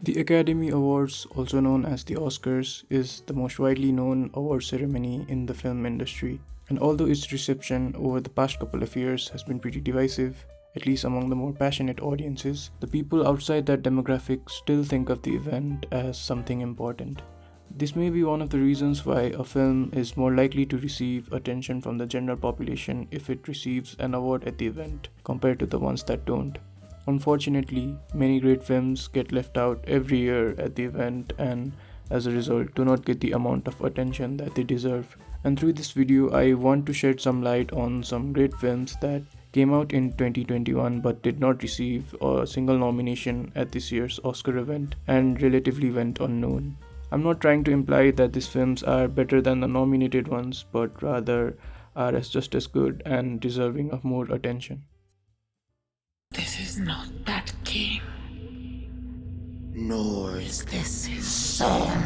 The Academy Awards, also known as the Oscars, is the most widely known award ceremony in the film industry. And although its reception over the past couple of years has been pretty divisive, at least among the more passionate audiences, the people outside that demographic still think of the event as something important. This may be one of the reasons why a film is more likely to receive attention from the general population if it receives an award at the event compared to the ones that don't. Unfortunately, many great films get left out every year at the event and as a result do not get the amount of attention that they deserve. And through this video, I want to shed some light on some great films that came out in 2021 but did not receive a single nomination at this year's Oscar event and relatively went unknown. I'm not trying to imply that these films are better than the nominated ones, but rather are just as good and deserving of more attention. This is not that king, nor is this his son.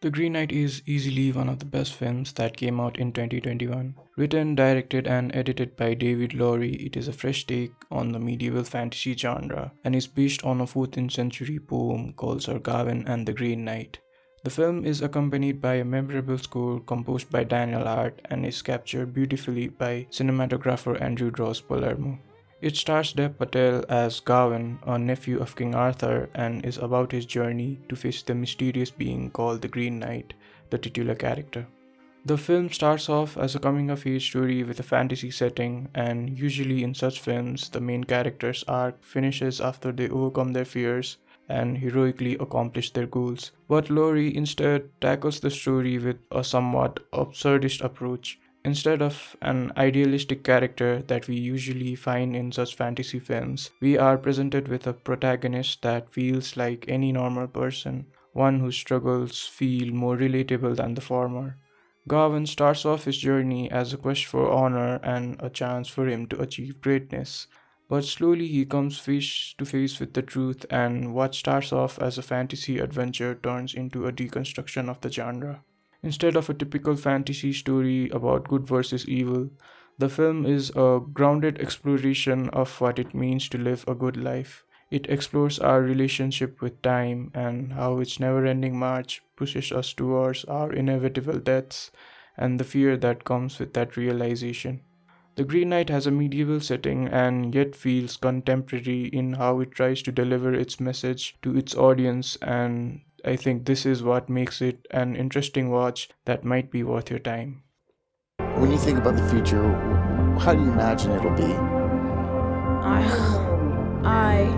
The Green Knight is easily one of the best films that came out in 2021. Written, directed, and edited by David Lowery, it is a fresh take on the medieval fantasy genre and is based on a 14th century poem called Sir Gawain and the Green Knight. The film is accompanied by a memorable score composed by Daniel Hart and is captured beautifully by cinematographer Andrew Ross Palermo. It stars Dev Patel as Gawain, a nephew of King Arthur, and is about his journey to face the mysterious being called the Green Knight, the titular character. The film starts off as a coming-of-age story with a fantasy setting, and usually in such films, the main character's arc finishes after they overcome their fears and heroically accomplish their goals. But Laurie instead tackles the story with a somewhat absurdist approach. Instead of an idealistic character that we usually find in such fantasy films, we are presented with a protagonist that feels like any normal person, one whose struggles feel more relatable than the former. Gawain starts off his journey as a quest for honor and a chance for him to achieve greatness. But slowly he comes face to face with the truth, and what starts off as a fantasy adventure turns into a deconstruction of the genre. Instead of a typical fantasy story about good versus evil, the film is a grounded exploration of what it means to live a good life. It explores our relationship with time and how its never ending march pushes us towards our inevitable deaths and the fear that comes with that realization. The Green Knight has a medieval setting and yet feels contemporary in how it tries to deliver its message to its audience, and I think this is what makes it an interesting watch that might be worth your time. When you think about the future, how do you imagine it'll be? I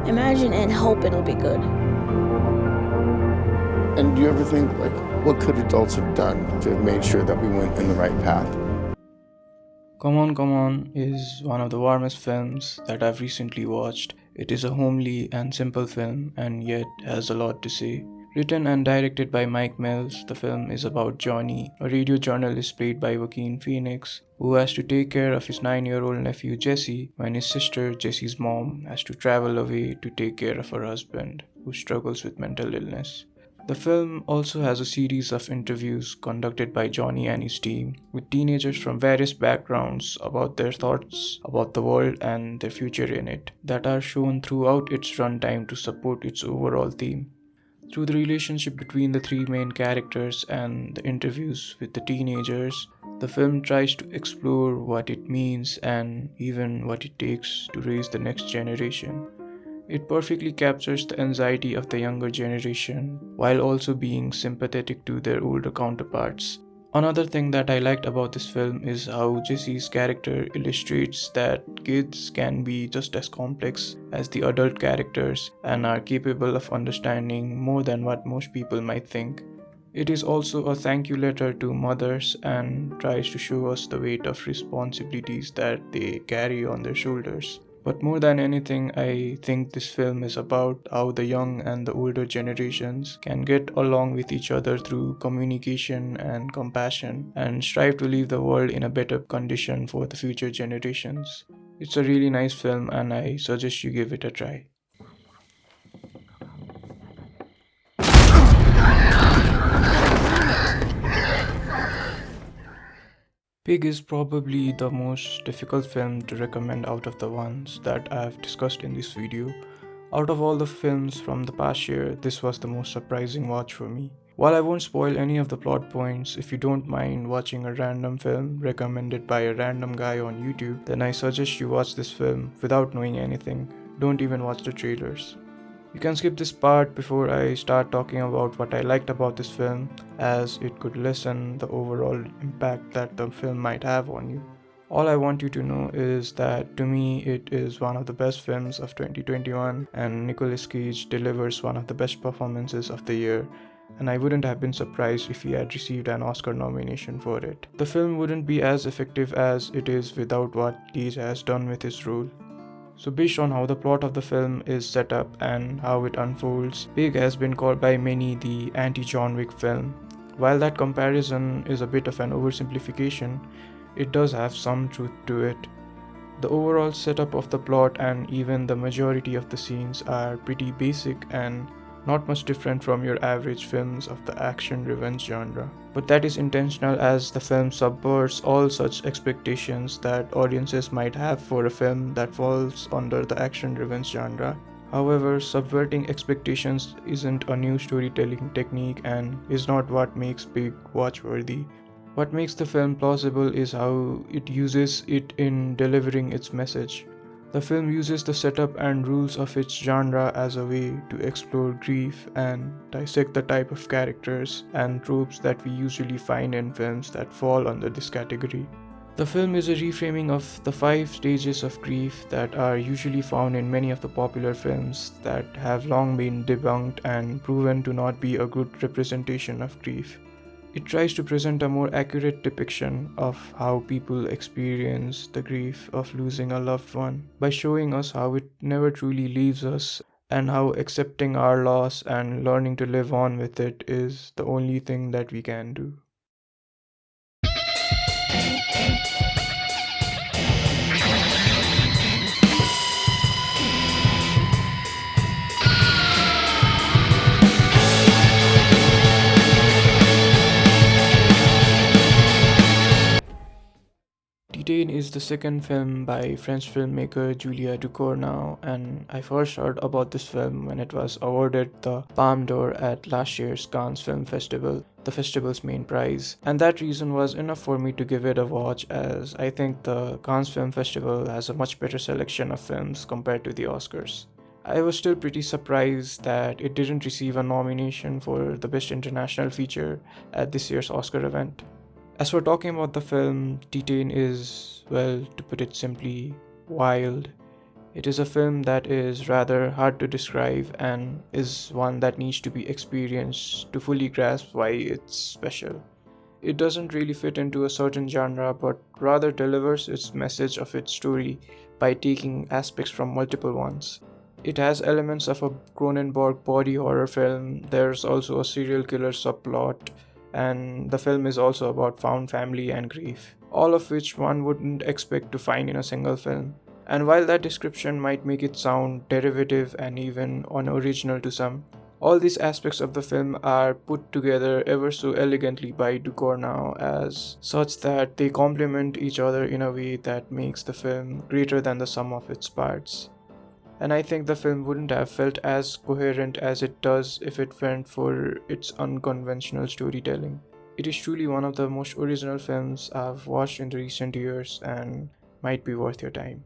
imagine and hope it'll be good. And do you ever think, like, what could adults have done to have made sure that we went in the right path? Come On is one of the warmest films that I've recently watched. It is a homely and simple film and yet has a lot to say. Written and directed by Mike Mills, the film is about Johnny, a radio journalist played by Joaquin Phoenix, who has to take care of his 9-year-old nephew Jesse when his sister, Jesse's mom, has to travel away to take care of her husband, who struggles with mental illness. The film also has a series of interviews conducted by Johnny and his team with teenagers from various backgrounds about their thoughts about the world and their future in it that are shown throughout its runtime to support its overall theme. Through the relationship between the three main characters and the interviews with the teenagers, the film tries to explore what it means and even what it takes to raise the next generation. It perfectly captures the anxiety of the younger generation while also being sympathetic to their older counterparts. Another thing that I liked about this film is how Jesse's character illustrates that kids can be just as complex as the adult characters and are capable of understanding more than what most people might think. It is also a thank you letter to mothers and tries to show us the weight of responsibilities that they carry on their shoulders. But more than anything, I think this film is about how the young and the older generations can get along with each other through communication and compassion and strive to leave the world in a better condition for the future generations. It's a really nice film and I suggest you give it a try. Pig is probably the most difficult film to recommend out of the ones that I've discussed in this video. Out of all the films from the past year, this was the most surprising watch for me. While I won't spoil any of the plot points, if you don't mind watching a random film recommended by a random guy on YouTube, then I suggest you watch this film without knowing anything. Don't even watch the trailers. You can skip this part before I start talking about what I liked about this film, as it could lessen the overall impact that the film might have on you. All I want you to know is that to me it is one of the best films of 2021, and Nicolas Cage delivers one of the best performances of the year, and I wouldn't have been surprised if he had received an Oscar nomination for it. The film wouldn't be as effective as it is without what Cage has done with his role. So based on how the plot of the film is set up and how it unfolds, Pig has been called by many the anti-John Wick film. While that comparison is a bit of an oversimplification, it does have some truth to it. The overall setup of the plot and even the majority of the scenes are pretty basic and not much different from your average films of the action revenge genre. But that is intentional, as the film subverts all such expectations that audiences might have for a film that falls under the action revenge genre. However, subverting expectations isn't a new storytelling technique and is not what makes Pig watch-worthy. What makes the film plausible is how it uses it in delivering its message. The film uses the setup and rules of its genre as a way to explore grief and dissect the type of characters and tropes that we usually find in films that fall under this category. The film is a reframing of the 5 stages of grief that are usually found in many of the popular films that have long been debunked and proven to not be a good representation of grief. It tries to present a more accurate depiction of how people experience the grief of losing a loved one by showing us how it never truly leaves us and how accepting our loss and learning to live on with it is the only thing that we can do. Titane is the second film by French filmmaker Julia Ducournau, and I first heard about this film when it was awarded the Palme d'Or at last year's Cannes Film Festival, the festival's main prize. And that reason was enough for me to give it a watch, as I think the Cannes Film Festival has a much better selection of films compared to the Oscars. I was still pretty surprised that it didn't receive a nomination for the Best International Feature at this year's Oscar event. As for talking about the film, Titane is, well, to put it simply, wild. It is a film that is rather hard to describe and is one that needs to be experienced to fully grasp why it's special. It doesn't really fit into a certain genre, but rather delivers its message of its story by taking aspects from multiple ones. It has elements of a Cronenberg body horror film. There's also a serial killer subplot, and the film is also about found family and grief, all of which one wouldn't expect to find in a single film. And while that description might make it sound derivative and even unoriginal to some, all these aspects of the film are put together ever so elegantly by Ducournau as such that they complement each other in a way that makes the film greater than the sum of its parts. And I think the film wouldn't have felt as coherent as it does if it went for its unconventional storytelling. It is truly one of the most original films I've watched in the recent years and might be worth your time.